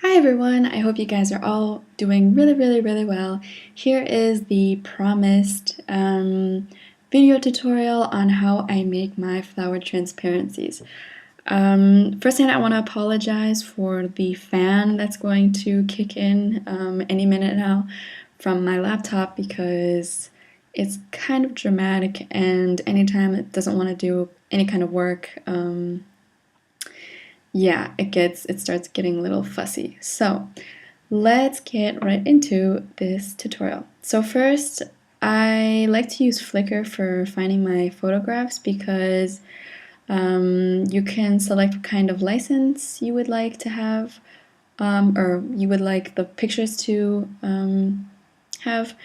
Hi everyone, I hope you guys are all doing really well. Here is the promised video tutorial on how I make my flower transparencies. First thing, I want to apologize for the fan that's going to kick in any minute now from my laptop because it's kind of dramatic, and anytime it doesn't want to do any kind of work, yeah, it starts getting a little fussy. So let's get right into this tutorial. So first, I like to use Flickr for finding my photographs because you can select what kind of license you would like to have, or you would like the pictures to have.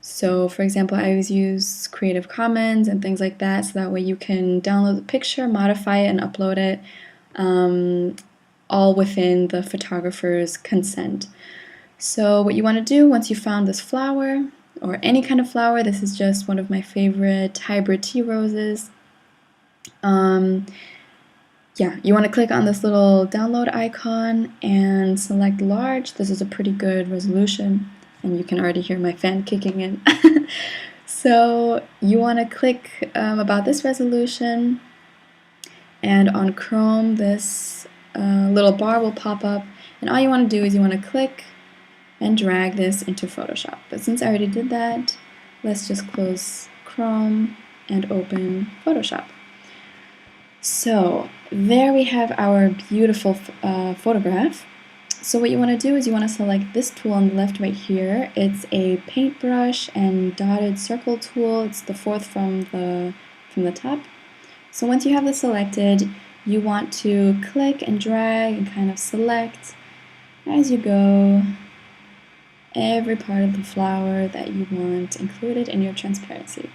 So for example, I always use Creative Commons and things like that, so that way you can download the picture, modify it, and upload it, all within the photographer's consent. So what you want to do once you found this flower, or any kind of flower, this is just one of my favorite hybrid tea roses, yeah, you want to click on this little download icon and select large. This is a pretty good resolution, and you can already hear my fan kicking in. So you want to click about this resolution, and on Chrome this little bar will pop up, and all you want to do is you want to click and drag this into Photoshop. But since I already did that, let's just close Chrome and open Photoshop. So there we have our beautiful photograph. So what you want to do is you want to select this tool on the left right here. It's a paintbrush and dotted circle tool. It's the fourth from the top. So once you have this selected, you want to click and drag and kind of select as you go every part of the flower that you want included in your transparency.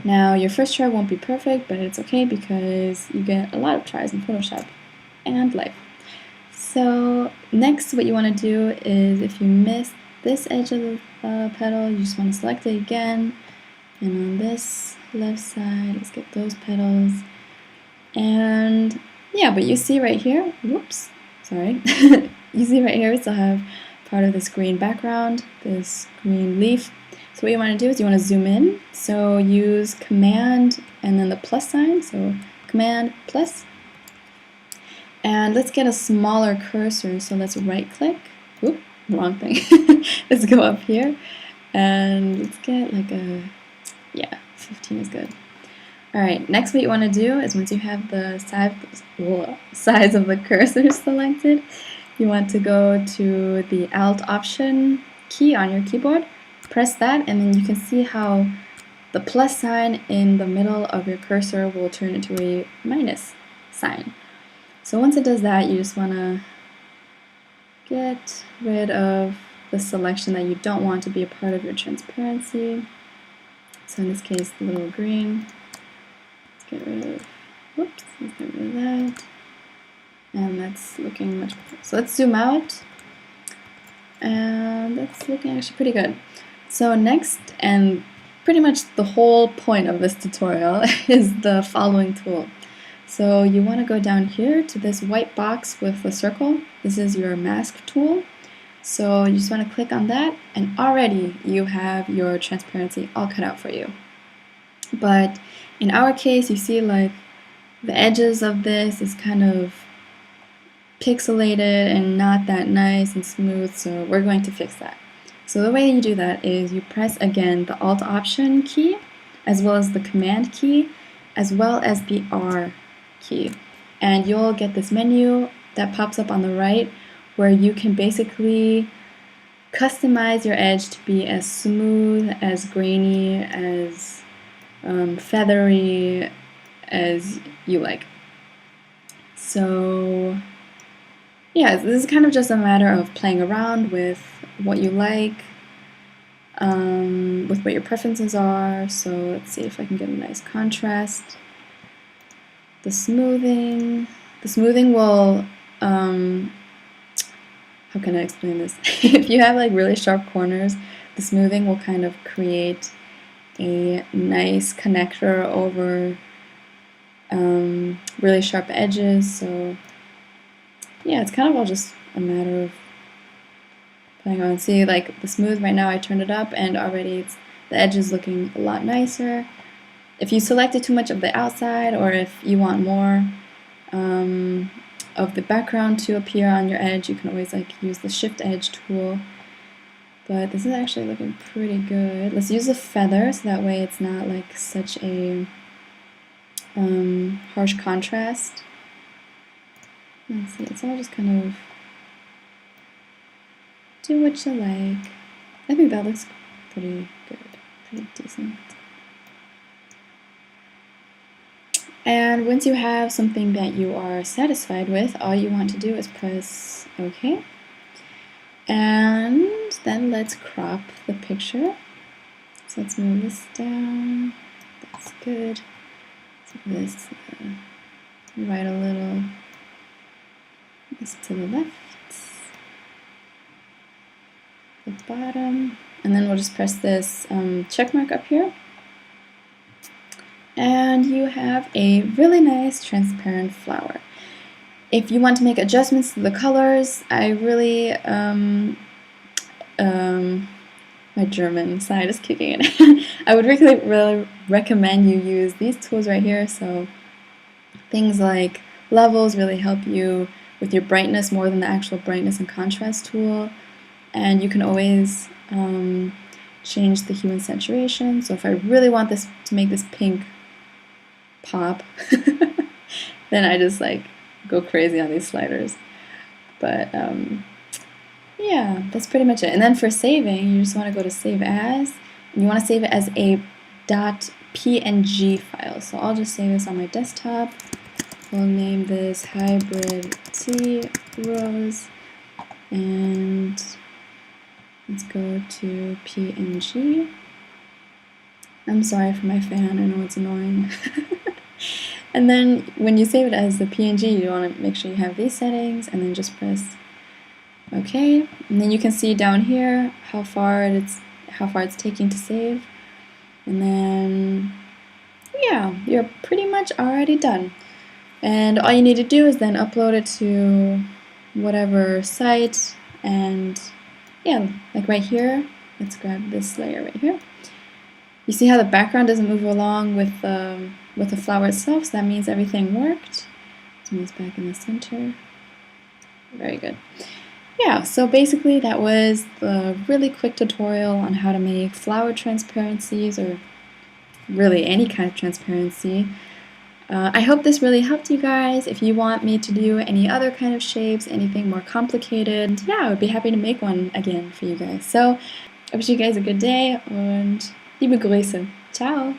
Now, your first try won't be perfect, but it's okay because you get a lot of tries in Photoshop and life. So next, what you want to do is, if you miss this edge of the petal, you just want to select it again, and on this left side, let's get those petals. And yeah, but you see right here, whoops, sorry, you see right here we still have part of this green background, this green leaf. So what you want to do is you want to zoom in. So use Command and then the plus sign, so Command plus. And let's get a smaller cursor, so let's right click. Oop, wrong thing. Let's go up here and let's get like a, yeah, 15 is good. Alright, next what you want to do is, once you have the size of the cursor selected, you want to go to the Alt Option key on your keyboard, press that, and then you can see how the plus sign in the middle of your cursor will turn into a minus sign. So once it does that, you just want to get rid of the selection that you don't want to be a part of your transparency. So in this case, the little green. Let's get rid of, whoops, let's get rid of that. And that's looking much better. So let's zoom out. And that's looking actually pretty good. So next, and pretty much the whole point of this tutorial, is the following tool. So you want to go down here to this white box with the circle. This is your mask tool. So you just want to click on that, and already you have your transparency all cut out for you. But in our case, you see like the edges of this is kind of pixelated and not that nice and smooth, so we're going to fix that. So the way you do that is you press again the Alt Option key, as well as the Command key, as well as the R key. And you'll get this menu that pops up on the right where you can basically customize your edge to be as smooth, as grainy, as feathery as you like. So yeah, this is kind of just a matter of playing around with what you like, with what your preferences are. So let's see if I can get a nice contrast. The smoothing will, how can I explain this? If you have like really sharp corners, the smoothing will kind of create a nice connector over really sharp edges. So yeah, it's kind of all just a matter of playing on. See, like the smooth right now, I turned it up and already the edge is looking a lot nicer. If you selected too much of the outside, or if you want more of the background to appear on your edge, you can always like use the shift edge tool. But this is actually looking pretty good. Let's use a feather so that way it's not like such a harsh contrast. Let's see, it's all just kind of do what you like. I think that looks pretty good, pretty decent. And once you have something that you are satisfied with, all you want to do is press OK. And then let's crop the picture. So let's move this down. That's good. So this right a little. This to the left. The bottom. And then we'll just press this check mark up here. And you have a really nice transparent flower. If you want to make adjustments to the colors, I really, my German side is kicking in. I would really recommend you use these tools right here. So things like levels really help you with your brightness more than the actual brightness and contrast tool. And you can always change the hue and saturation. So if I really want this to make this pink pop, then I just like go crazy on these sliders. But yeah, that's pretty much it. And then for saving, you just want to go to Save As, and you want to save it as a .png file. So I'll just save this on my desktop. We'll name this Hybrid Tea Rose, and let's go to PNG. I'm sorry for my fan, I know it's annoying. And then when you save it as the PNG, you want to make sure you have these settings, and then just press OK. And then you can see down here how far it's taking to save. And then yeah, you're pretty much already done. And all you need to do is then upload it to whatever site. And yeah, like right here, let's grab this layer right here. You see how the background doesn't move along with the flower itself, so that means everything worked. Let's move this back in the center. Very good. Yeah, so basically that was the really quick tutorial on how to make flower transparencies, or really any kind of transparency. I hope this really helped you guys. If you want me to do any other kind of shapes, anything more complicated, yeah, I would be happy to make one again for you guys. So I wish you guys a good day und liebe Grüße. Ciao!